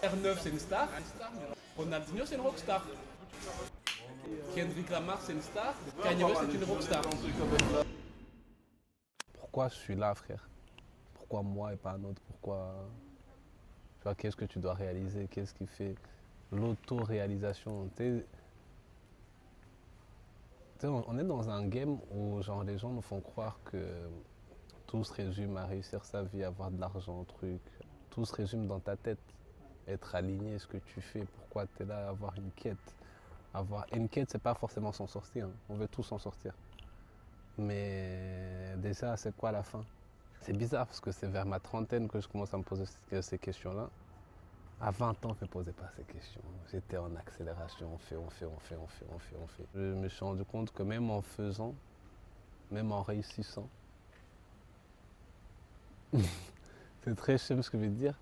R9 c'est une star. Ronaldinho c'est une rockstar. Kendrick Lamar c'est une star. Kanye West c'est une rockstar. Pourquoi je suis là, frère? Pourquoi moi et pas un autre? Pourquoi? Tu vois, qu'est-ce que tu dois réaliser? Qu'est-ce qui fait l'auto-réalisation? On est dans un game où genre, les gens nous font croire que tout se résume à réussir sa vie, avoir de l'argent, truc. Tout se résume dans ta tête. Être aligné, ce que tu fais, pourquoi tu es là, avoir une quête. Avoir une quête, c'est pas forcément s'en sortir. Hein. On veut tous s'en sortir. Mais déjà, c'est quoi la fin? C'est bizarre parce que c'est vers ma trentaine que je commence à me poser ces questions-là. À 20 ans, je ne me posais pas ces questions. J'étais en accélération, on fait. Je me suis rendu compte que même en faisant, même en réussissant, c'est très chum ce que je vais te dire,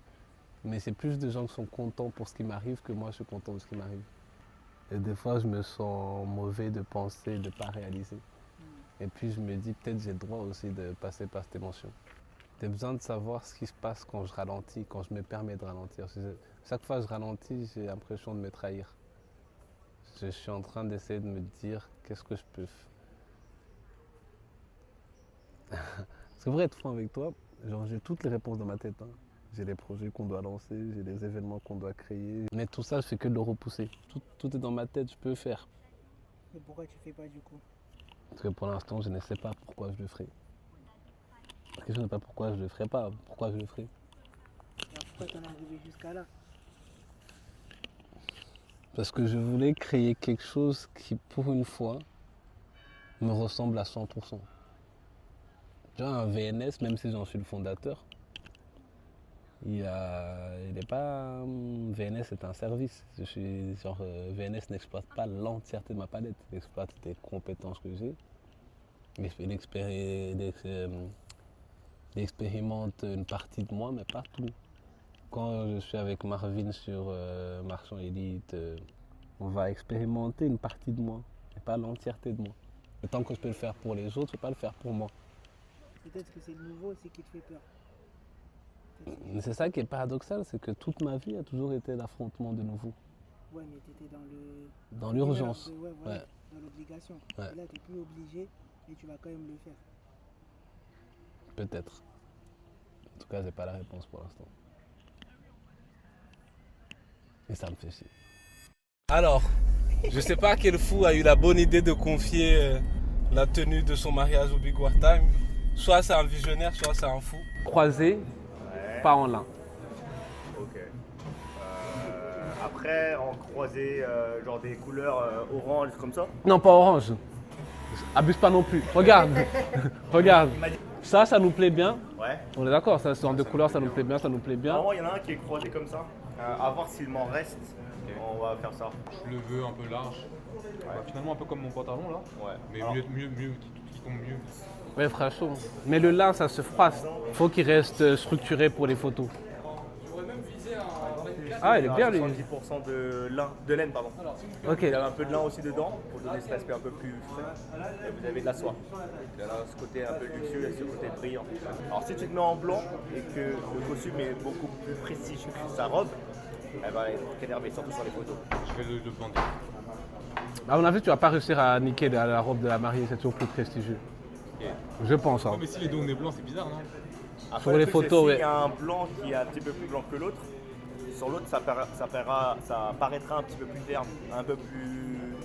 mais c'est plus de gens qui sont contents pour ce qui m'arrive que moi je suis content de ce qui m'arrive. Et des fois, je me sens mauvais de penser, de ne pas réaliser. Et puis je me dis peut-être j'ai le droit aussi de passer par cette émotion. J'ai besoin de savoir ce qui se passe quand je ralentis, quand je me permets de ralentir. Chaque fois que je ralentis, j'ai l'impression de me trahir. Je suis en train d'essayer de me dire qu'est-ce que je peux faire. Parce que pour être franc avec toi, j'ai toutes les réponses dans ma tête. Hein. J'ai les projets qu'on doit lancer, j'ai les événements qu'on doit créer. Mais tout ça, je fais que de le repousser. Tout est dans ma tête, je peux faire. Et pourquoi tu fais pas du coup? Parce que pour l'instant, je ne sais pas pourquoi je le ferai. La question n'est pas pourquoi je le ferai pas, pourquoi je le ferai. Alors pourquoi t'en es arrivé jusqu'à là? Parce que je voulais créer quelque chose qui, pour une fois, me ressemble à 100%. Tu vois, un VNS, même si j'en suis le fondateur, il n'est pas... VNS est un service. VNS n'exploite pas l'entièreté de ma palette. Il exploite les compétences que j'ai. Il expérimente une partie de moi, mais pas tout. Quand je suis avec Marvin sur Marchand Elite, on va expérimenter une partie de moi, et pas l'entièreté de moi. Le temps que je peux le faire pour les autres, je ne peux pas le faire pour moi. Peut-être que c'est le nouveau aussi qui te fait peur. C'est ça qui est paradoxal, c'est que toute ma vie a toujours été l'affrontement de nouveau. Ouais, mais tu étais dans l'urgence. Ouais, voilà, Ouais. dans l'obligation. Ouais. Et là, tu n'es plus obligé, mais tu vas quand même le faire. Peut-être. En tout cas, j'ai pas la réponse pour l'instant. Et ça me fait chier. Alors, je sais pas quel fou a eu la bonne idée de confier la tenue de son mariage au Big War Time. Soit c'est un visionnaire, soit c'est un fou. Croisé, pas en lin. Ok. Après, en croisé, genre des couleurs orange, comme ça. Non, pas orange. Abuse pas non plus. Regarde. Regarde. Ça nous plaît bien. Ouais. On est d'accord, ça, ce genre de couleurs, ça nous plaît bien, ça nous plaît bien. Normalement, il y en a un qui est croisé comme ça. À voir s'il m'en reste. Ok. On va faire ça. Je le veux un peu large. Bah, finalement un peu comme mon pantalon là. Ouais. Mais Alors, qui tombe mieux. Ouais, frère chaud. Mais le lin, ça se froisse. Faut qu'il reste structuré pour les photos. Ah, il est bien lui. 70% de lin, de laine, pardon. Ok. Il y a un peu de lin aussi dedans pour donner cet aspect un peu plus frais. Et vous avez de la soie. Il y a là ce côté un peu luxueux et ce côté brillant. Alors si tu te mets en blanc et que le costume est beaucoup plus prestigieux que sa robe, elle va être énervée, surtout sur les photos. Je vais le bander. À mon avis, tu vas pas réussir à niquer la robe de la mariée, c'est toujours plus prestigieux. Ok. Je pense. Hein. Ouais, mais si les deux on est blancs, c'est bizarre, non? Après, Sur le les truc, c'est photos, s'il ouais. y a un blanc qui est un petit peu plus blanc que l'autre. Sur l'autre, ça paraîtra un petit peu plus terne, un peu plus.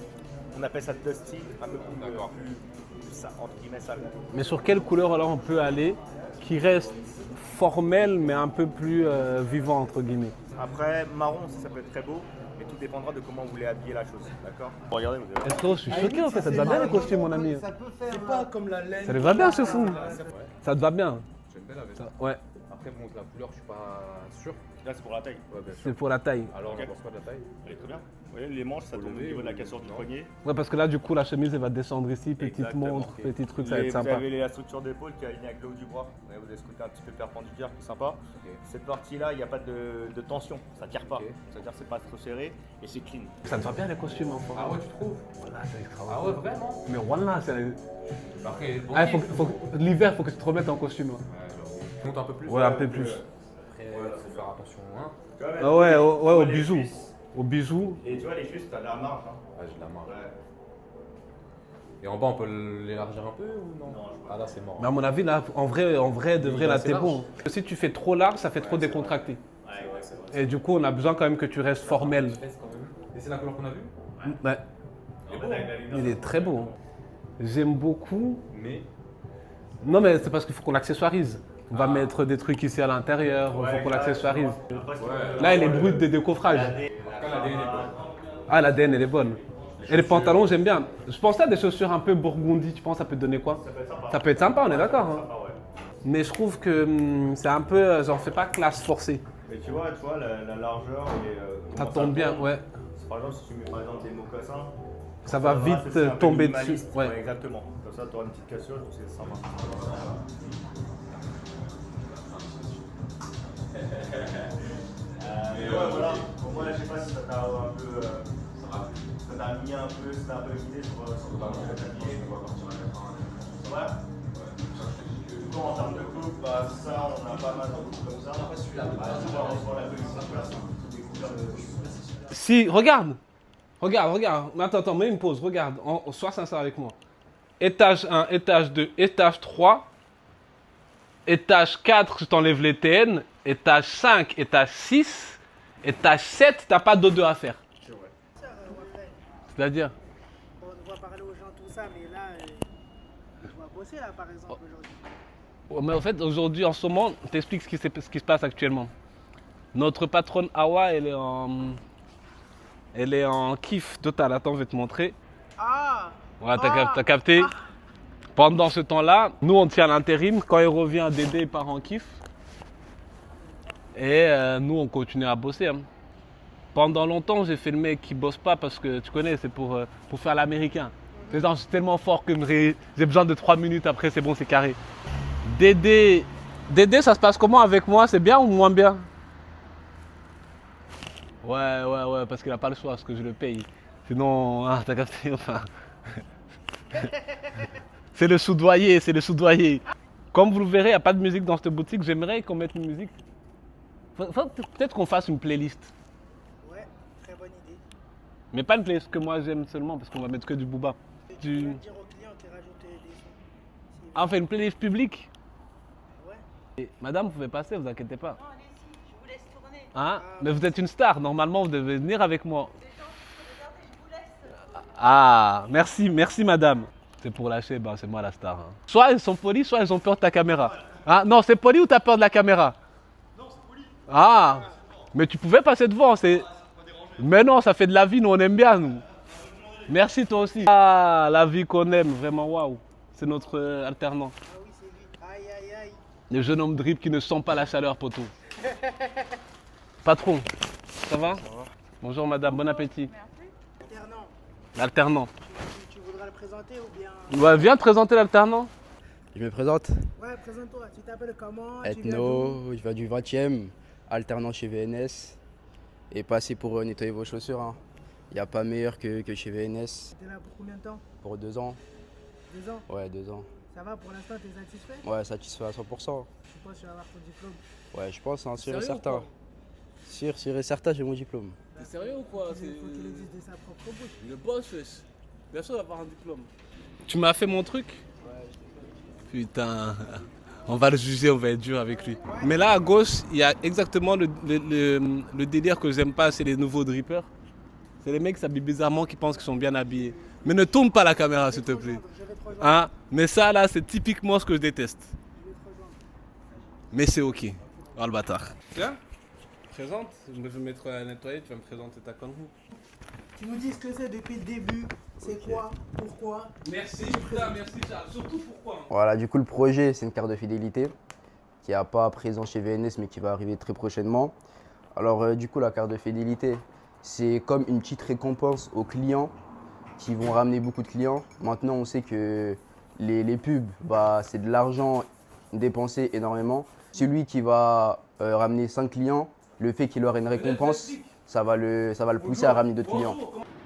On appelle ça dusty, un peu plus, D'accord. plus ça, entre guillemets sale. Mais sur quelle couleur alors on peut aller qui reste formelle mais un peu plus vivant entre guillemets? Après, marron aussi, ça peut être très beau, mais tout dépendra de comment vous voulez habiller la chose, d'accord? Bon, regardez, vous avez. Est-ce que je suis choqué en fait, ça te va bien les costumes mon ami. C'est pas comme la laine. Ça te va bien ce fou. Ça te va bien. J'aime bien la veste. Ouais, Après, bon, la couleur, je suis pas sûr. Là, c'est pour la taille. Ouais, bien sûr. c'est pour la taille. Alors, Ok. on pense pas de la taille. Elle est très bien. Vous voyez, les manches, ça Faut tombe au lever niveau de la ou- cassure du non. poignet. Ouais parce que là du coup la chemise elle va descendre ici, petite Exactement. montre, Ok. petit truc, ça va être Vous sympa. avez la structure d'épaule qui est alignée avec le haut du bras. Vous avez ce côté un petit peu perpendiculaire qui est sympa. Ok. Cette partie-là, il n'y a pas de tension, ça ne tire pas. Ok. C'est-à-dire que c'est pas trop serré et c'est clean. Ça te va bien les costumes enfin. Ah ouais, tu trouves? Voilà, c'est extraordinaire. Ah ouais, vraiment? Mais voilà, c'est... Après, bon. Ah, l'hiver, faut que tu te remettes en costume. Hein. Ouais, j'avoue. Monte un peu plus. Ouais, un peu plus. Après, faut faire attention, hein. Tu vois, Ah ouais, tu vois au les bisou. cuisses. Au bisou. Et tu vois, les cuisses, t'as de la marge. Hein. Ouais, j'ai de la marge. Ouais. Et en bas, on peut l'élargir un peu ou non? Non, je Ah là, c'est mort. Mais à mon avis, là, en vrai, de vrai, est là, assez t'es large. bon. Si tu fais trop large, ça fait trop décontracté. Ouais, c'est vrai. Et du coup, on a besoin quand même que tu restes formel. Et c'est la couleur qu'on a vue? Ouais, Il est beau, avec la lumière. il est très beau. J'aime beaucoup. Mais. Non, mais c'est parce qu'il faut qu'on l'accessoirise. On va mettre des trucs ici à l'intérieur, il faut qu'on l'accessoirise. Là, elle est brute de décoffrage. Quand la DNA est bonne. Ah, l'ADN, elle est bonne. Et les pantalons, j'aime bien. Je pensais à des chaussures un peu burgundy. Tu penses ça peut te donner quoi? Ça peut être sympa, on est d'accord. Hein. Mais je trouve que c'est un peu, j'en fais pas classe forcée. Mais tu vois la largeur et. Ça comment tombe bien, ouais. Par exemple, si tu mets par exemple tes mocassins, Ça va vite c'est un peu tomber dessus. minimaliste. Ouais. Ouais, exactement. Comme ça, tu auras une petite cassure, je trouve que c'est sympa. Mais ouais, voilà. Pour moi, je sais pas si ça t'a un peu. Ça t'a mis un peu, ça t'a un peu guidé sur comment tu vas t'habiller. C'est vrai? Du coup, en termes de coupe, bah, ça, on a pas mal de coupes comme ça. Bah, tu vois, on voit la tenue sur place. Des couleurs de. Si, regarde. Regarde. Mais attends, mets une pause. Regarde, sois sincère avec moi. Étage 1, étage 2, étage 3. Étage 4, je t'enlève les TN. Étage 5, étage 6. Étage 7, t'as pas d'O2 à faire. Ça, Wafel, C'est-à-dire on va parler aux gens tout ça, mais là, je dois bosser là par exemple aujourd'hui. Mais en fait, aujourd'hui, en ce moment, t'expliques ce qui se passe actuellement. Notre patronne Awa, elle est en kiff total. Attends, je vais te montrer. Ah Voilà, t'as capté. Pendant ce temps-là, nous, on tient l'intérim. Quand il revient, Dédé il part en kiff. Et nous, on continue à bosser. Hein. Pendant longtemps, j'ai fait le mec qui bosse pas parce que, tu connais, c'est pour faire l'américain. C'est genre, je suis tellement fort que j'ai besoin de 3 minutes, après c'est bon, c'est carré. Dédé, ça se passe comment avec moi? C'est bien ou moins bien? Ouais, parce qu'il n'a pas le choix, parce que je le paye. Sinon, t'as capté, enfin... c'est le sous-doyer. Comme vous le verrez, il n'y a pas de musique dans cette boutique. J'aimerais qu'on mette une musique. Peut-être qu'on fasse une playlist. Ouais, très bonne idée. Mais pas une playlist que moi j'aime seulement, parce qu'on va mettre que du booba. Tu vas dire aux clients qui rajoutent des sons. Ah, on fait une playlist publique. Ouais. Et madame, vous pouvez passer, vous inquiétez pas. Non, allez-y, je vous laisse tourner. Hein? Mais vous êtes une star, normalement vous devez venir avec moi. Les gens, regardez, je vous laisse. Ah, merci madame. C'est pour lâcher, ben, c'est moi la star. Hein. Soit ils sont polis, soit ils ont peur de ta caméra. Hein? Non, c'est poli ou t'as peur de la caméra? Non, c'est poli. Ah, mais tu pouvais passer devant, c'est... Mais non, ça fait de la vie, nous on aime bien, nous. Merci toi aussi. Ah, la vie qu'on aime, vraiment, waouh. C'est notre alternant. Ah oui, c'est lui. Aïe, aïe, aïe. Le jeune homme drip qui ne sent pas la chaleur, poteau. Patron, ça va? Bonjour madame, bon appétit. Alternant, L'alternant. tu voudras le présenter ou bien... Ouais, viens te présenter l'alternant. Je me présente, Ouais, présente-toi. Tu t'appelles comment? Tu viens d'où? Ethno, je viens du 20e, alternant chez VNS et passé pour nettoyer vos chaussures. Il n'y a pas meilleur que chez VNS. T'es là pour combien de temps? Pour 2 ans. 2 ans. Ouais, 2 ans. Ça va pour l'instant, t'es satisfait? Ouais, satisfait à 100%. Je pense que tu vas avoir ton diplôme. Ouais, je pense, sûr et Sérieux ou certain. quoi? Sûr et certain, j'ai mon diplôme. T'es sérieux ou quoi? Il faut qu'il existe de sa propre bouche. Le boss, bien sûr d'avoir un diplôme. Tu m'as fait mon truc? Putain, on va le juger, on va être dur avec lui. Mais là à gauche, il y a exactement le délire que j'aime pas, c'est les nouveaux drippers. C'est les mecs qui s'habillent bizarrement, qui pensent qu'ils sont bien habillés. Mais ne tourne pas la caméra s'il te plaît. Je vais te rejoindre. Hein? Mais ça là, c'est typiquement ce que je déteste. Je vais te rejoindre. Mais c'est ok. Oh le bâtard. Tiens, présente, je vais mettre à nettoyer, tu vas me présenter ta connerie. Tu nous dis ce que c'est depuis le début, c'est quoi, pourquoi. Merci, putain, merci Charles. Surtout pourquoi? Voilà, du coup, le projet, c'est une carte de fidélité qui n'est pas présent chez VNS, mais qui va arriver très prochainement. Alors, du coup, la carte de fidélité, c'est comme une petite récompense aux clients qui vont ramener beaucoup de clients. Maintenant, on sait que les pubs, bah, c'est de l'argent dépensé énormément. Celui qui va ramener 5 clients, le fait qu'il aura une récompense, ça va le pousser à ramener d'autres clients.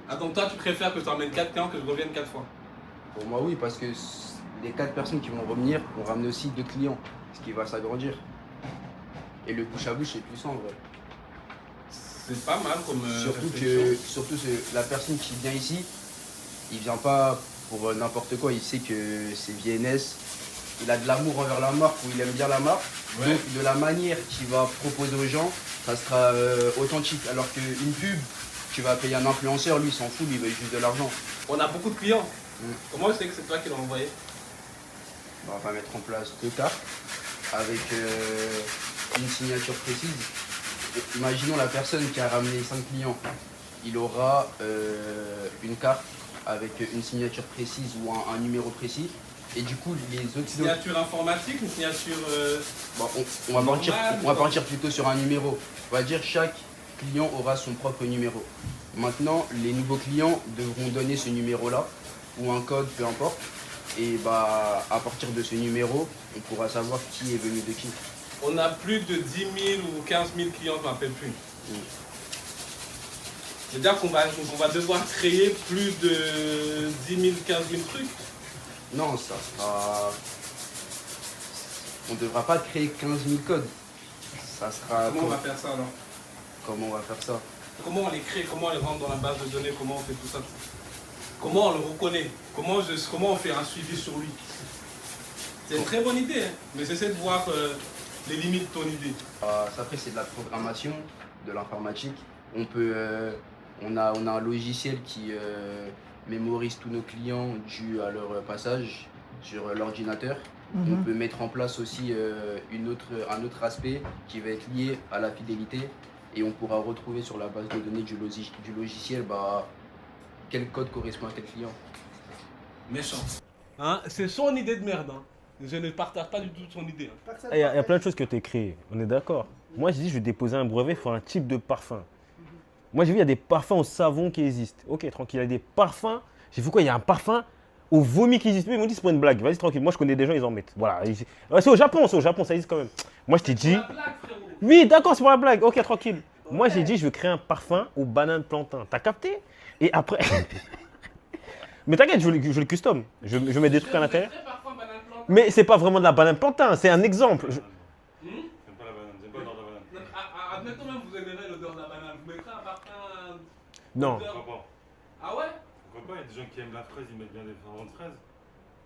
Attends, toi, tu préfères que tu emmènes 4 clients que je revienne 4 fois? Pour moi, oui, parce que les 4 personnes qui vont revenir vont ramener aussi 2 clients, ce qui va s'agrandir. Et le bouche à bouche est puissant, en vrai. C'est pas mal comme Surtout la personne qui vient ici, il vient pas pour n'importe quoi. Il sait que c'est VNS. Il a de l'amour envers la marque ou il aime bien la marque. Ouais. Donc de la manière qu'il va proposer aux gens, ça sera authentique. Alors qu'une pub, tu vas payer un influenceur, lui il s'en fout, lui il veut juste de l'argent. On a beaucoup de clients. Mm. Comment je sais que c'est toi qui l'as envoyé? On va mettre en place 2 cartes avec une signature précise. Imaginons la personne qui a ramené 5 clients. Il aura une carte avec une signature précise ou un numéro précis. Et du coup, les autres... Signature informatique, une signature... Bon, on va partir plutôt sur un numéro. On va dire chaque client aura son propre numéro. Maintenant, les nouveaux clients devront donner ce numéro-là ou un code, peu importe. Et bah, à partir de ce numéro, on pourra savoir qui est venu de qui. On a plus de 10 000 ou 15 000 clients, je ne m'appelle plus. C'est-à-dire qu'on va devoir créer plus de 10 000, 15 000 trucs. Non, ça sera... On ne devra pas créer 15 000 codes. Ça sera... Comment on va faire ça alors? Comment on va faire ça? Comment on les crée? Comment on les rentre dans la base de données? Comment on fait tout ça? Comment on le reconnaît? Comment on fait un suivi sur lui? C'est une très bonne idée, hein, mais j'essaie de voir les limites de ton idée. Après, c'est de la programmation, de l'informatique. On a un logiciel qui mémorise tous nos clients dû à leur passage sur l'ordinateur. On peut mettre en place aussi un autre aspect qui va être lié à la fidélité et on pourra retrouver sur la base de données du logiciel quel code correspond à quel client. Méchant. Hein, c'est son idée de merde. Hein. Je ne partage pas du tout son idée. Hein. Il y a plein de choses que tu as créées, on est d'accord. Moi, j'ai dit, je vais déposer un brevet pour un type de parfum. Moi, j'ai vu, il y a des parfums au savon qui existent. Ok, tranquille, il y a des parfums. J'ai vu quoi? Il y a un parfum au vomi qui existe. Mais ils m'ont dit, c'est pas une blague. Vas-y, tranquille. Moi, je connais des gens, ils en mettent. Voilà. Ouais, c'est au Japon, ça existe quand même. Moi, je t'ai dit. Oui, d'accord, c'est pour la blague. Ok, tranquille. Moi, j'ai dit, je veux créer un parfum aux bananes plantain. T'as capté? Et après. Mais t'inquiète, je le custom. Je mets des trucs à l'intérieur. Mais c'est pas vraiment de la banane plantain, c'est un exemple. J'aime pas la banane, j'aime pas l'odeur de la banane. Admettons même vous aimerez l'odeur de la banane. Vous mettrez un parfum. Non. Pourquoi pas? Ah ouais? Pourquoi pas? Il y a des gens qui aiment la fraise, ils mettent bien des savons de fraise.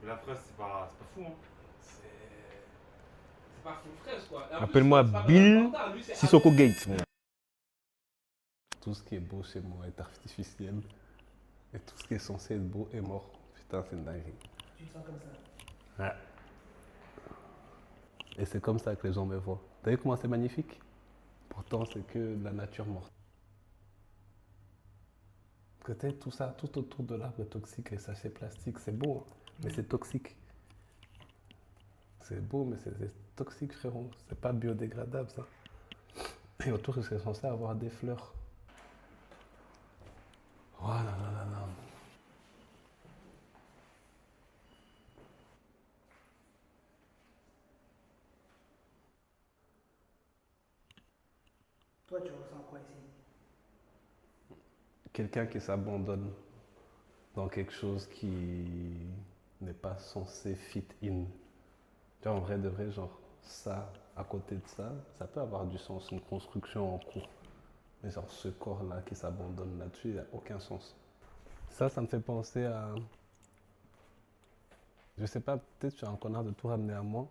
Mais la fraise, c'est pas fou, hein. C'est pas full fraise quoi. Appelle-moi Bill Sissoko Gate. Tout ce qui est beau chez moi est artificiel. Et tout ce qui est censé être beau est mort. Putain, c'est une dinguerie. Tu te sens comme ça. Ouais. Et c'est comme ça que les gens me voient. T'as vu comment c'est magnifique? Pourtant, c'est que de la nature morte. Peut-être tout ça, tout autour de l'arbre est toxique. Les sachets plastiques, c'est beau, hein, mais c'est toxique. C'est beau, mais c'est toxique, frérot. C'est pas biodégradable, ça. Et autour, c'est censé avoir des fleurs. Voilà, là, là, là. Toi, tu ressens quoi ici? Quelqu'un qui s'abandonne dans quelque chose qui n'est pas censé fit in. Tu vois, en vrai de vrai, genre, ça, à côté de ça, ça peut avoir du sens, une construction en cours. Mais genre, ce corps-là qui s'abandonne là-dessus, il n'a aucun sens. Ça me fait penser à... Je sais pas, peut-être que je suis un connard de tout ramener à moi.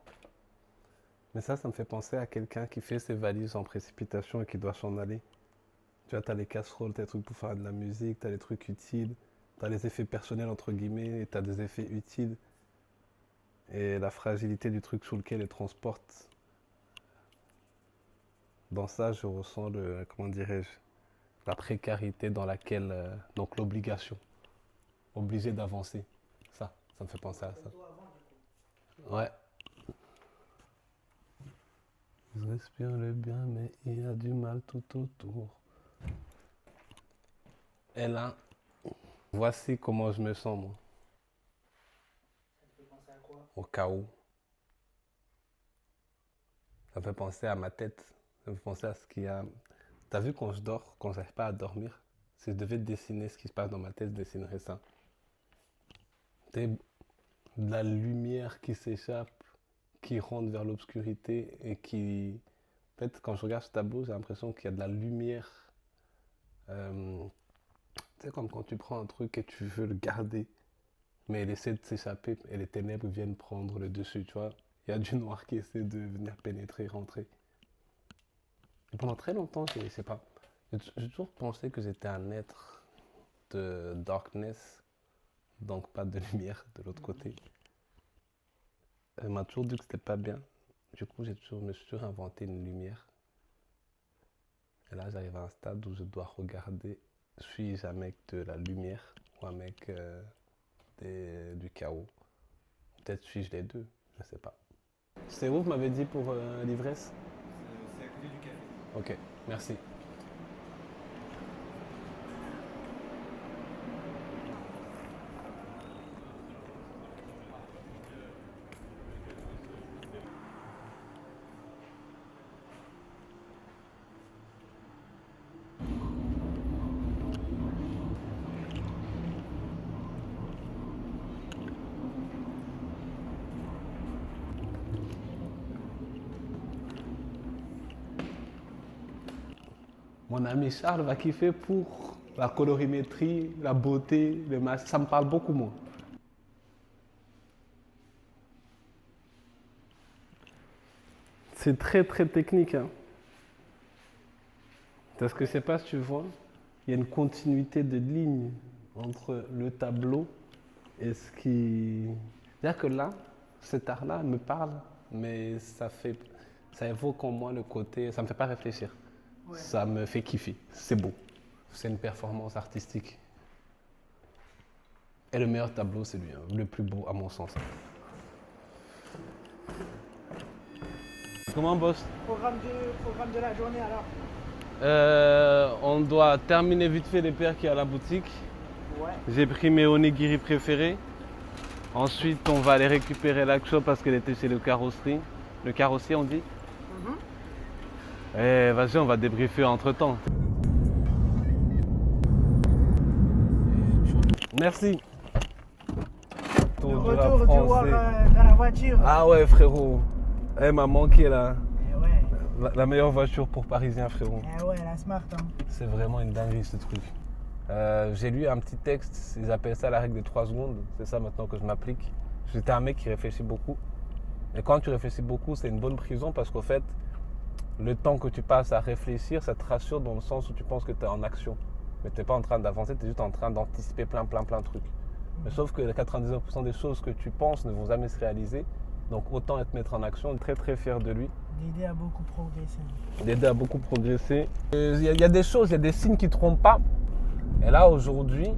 Mais ça me fait penser à quelqu'un qui fait ses valises en précipitation et qui doit s'en aller. Tu vois, t'as les casseroles, t'as les trucs pour faire de la musique, t'as les trucs utiles, t'as les effets personnels entre guillemets, et t'as des effets utiles. Et la fragilité du truc sur lequel elle transporte. Dans ça, je ressens comment dirais-je, la précarité dans laquelle, donc l'obligation, obligé d'avancer. Ça me fait penser à ça. Ouais. Je respire le bien, mais il y a du mal tout autour. Et là, voici comment je me sens, moi. Ça te fait penser à quoi? Au chaos. Ça me fait penser à ma tête. Ça me fait penser à ce qu'il y a. T'as vu quand je dors, quand j'arrive pas à dormir, si je devais dessiner ce qui se passe dans ma tête, je dessinerais ça. De la lumière qui s'échappe, qui rentre vers l'obscurité et qui... En fait, quand je regarde ce tableau, j'ai l'impression qu'il y a de la lumière C'est comme quand tu prends un truc et tu veux le garder, mais il essaie de s'échapper et les ténèbres viennent prendre le dessus, tu vois. Il y a du noir qui essaie de venir pénétrer, rentrer. Et pendant très longtemps, je sais pas. J'ai toujours pensé que j'étais un être de darkness, donc pas de lumière de l'autre côté. Elle m'a toujours dit que c'était pas bien. Du coup, je me suis toujours inventé une lumière. Et là, j'arrive à un stade où je dois regarder, suis-je un mec de la lumière ou un mec du chaos? Peut-être suis-je les deux, je ne sais pas. C'est où vous m'avez dit pour l'ivresse? C'est à côté du café. Ok, merci. Mon ami Charles va kiffer pour la colorimétrie, la beauté, le masque. Ça me parle beaucoup, moi. C'est très, très technique. Hein. Parce que je ne sais pas si tu vois, il y a une continuité de lignes entre le tableau et ce qui... C'est-à-dire que là, cet art-là me parle, mais ça évoque en moi le côté... Ça ne me fait pas réfléchir. Ouais. Ça me fait kiffer. C'est beau. C'est une performance artistique. Et le meilleur tableau, c'est lui. Hein. Le plus beau, à mon sens. Comment, boss? Programme de la journée, alors? On doit terminer vite fait les paires qui est à la boutique. Ouais. J'ai pris mes onigiri préférés. Ensuite, on va aller récupérer l'Action parce qu'elle était chez le carrosserie. Le carrossier, on dit. Eh, vas-y, on va débriefer entre-temps. Merci. Le retour du voir dans la voiture. Ah ouais, frérot. Elle m'a manqué, là. Eh ouais. La meilleure voiture pour Parisien, frérot. Eh ouais, la Smart. Hein. C'est vraiment une dinguerie, ce truc. J'ai lu un petit texte, ils appellent ça la règle des 3 secondes. C'est ça maintenant que je m'applique. J'étais un mec qui réfléchit beaucoup. Et quand tu réfléchis beaucoup, c'est une bonne prison parce qu'au fait, le temps que tu passes à réfléchir, ça te rassure dans le sens où tu penses que tu es en action. Mais tu n'es pas en train d'avancer, tu es juste en train d'anticiper plein de trucs. Mais sauf que 99% des choses que tu penses ne vont jamais se réaliser. Donc autant te mettre en action. Très très fier de lui. Dédé a beaucoup progressé. Dédé a beaucoup progressé. Il y a des choses, il y a des signes qui ne trompent pas. Et là aujourd'hui,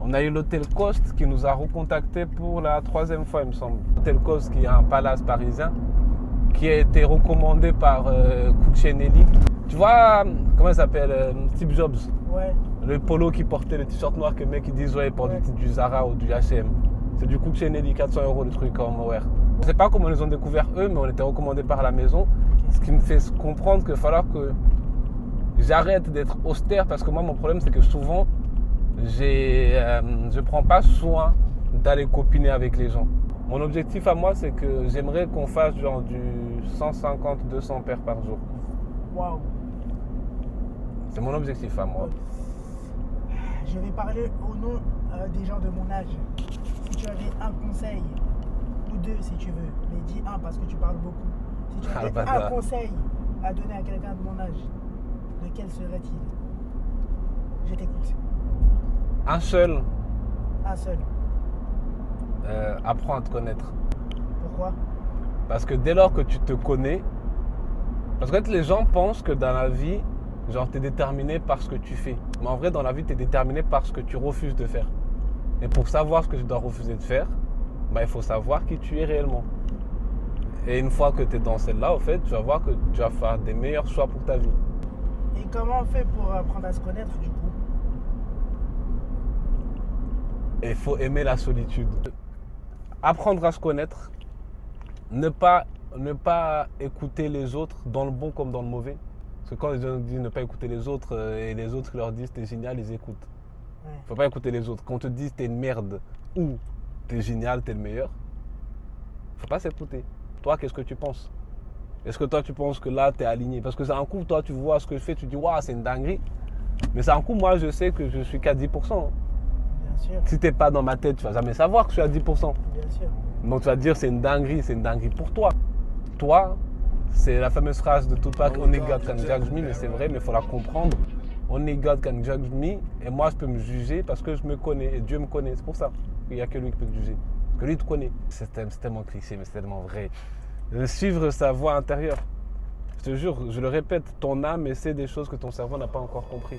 on a eu l'hôtel Coste qui nous a recontacté pour la 3e fois, il me semble. L'hôtel Coste qui est un palace parisien, qui a été recommandé par Cuccinelli. Tu vois, comment il s'appelle, Steve Jobs? Ouais. Le polo qui portait le t-shirt noir que les mecs ils disent ouais, il porte du Zara ou du H&M. C'est du Cuccinelli, 400 € le truc en wear. Je ne sais pas comment ils ont découvert eux, mais on était recommandé par la maison. Ce qui me fait comprendre qu'il va falloir que j'arrête d'être austère parce que moi mon problème c'est que souvent je ne prends pas soin d'aller copiner avec les gens. Mon objectif à moi c'est que j'aimerais qu'on fasse genre du 150-200 paires par jour. Waouh. C'est mon objectif à moi. Je vais parler au nom des gens de mon âge. Si tu avais un conseil, ou deux si tu veux, mais dis un parce que tu parles beaucoup. Si tu avais un conseil à donner à quelqu'un de mon âge, lequel serait-il? Je t'écoute. Un seul. Un seul. Apprends à te connaître. Pourquoi? Parce que dès lors que tu te connais, parce que les gens pensent que dans la vie, genre tu es déterminé par ce que tu fais. Mais en vrai, dans la vie, tu es déterminé par ce que tu refuses de faire. Et pour savoir ce que tu dois refuser de faire, bah, il faut savoir qui tu es réellement. Et une fois que tu es dans celle-là, au fait, tu vas voir que tu vas faire des meilleurs choix pour ta vie. Et comment on fait pour apprendre à se connaître du coup? Il faut aimer la solitude. Apprendre à se connaître, ne pas écouter les autres dans le bon comme dans le mauvais. Parce que quand les gens disent ne pas écouter les autres et les autres leur disent t'es génial, ils écoutent. Il ne faut pas écouter les autres. Quand on te dit t'es une merde ou t'es génial, t'es le meilleur, il ne faut pas s'écouter. Toi, qu'est-ce que tu penses? Est-ce que toi tu penses que là t'es aligné? Parce que c'est un coup, toi tu vois ce que je fais, tu dis waouh, c'est une dinguerie. Mais c'est un coup, moi, je sais que je suis qu'à 10%. Bien sûr, Si t'es pas dans ma tête, tu vas jamais savoir que je suis à 10%. bien sûr. Donc tu vas te dire c'est une dinguerie pour toi. Toi, c'est la fameuse phrase de Tupac, Only God can judge me, mais c'est vrai, mais il faut la comprendre. Only God can judge me, et moi je peux me juger parce que je me connais, et Dieu me connaît. C'est pour ça qu'il n'y a que lui qui peut te juger. Parce que lui te connaît. C'est tellement cliché, mais c'est tellement vrai. Suivre sa voix intérieure. Je te jure, je le répète, ton âme essaie des choses que ton cerveau n'a pas encore compris.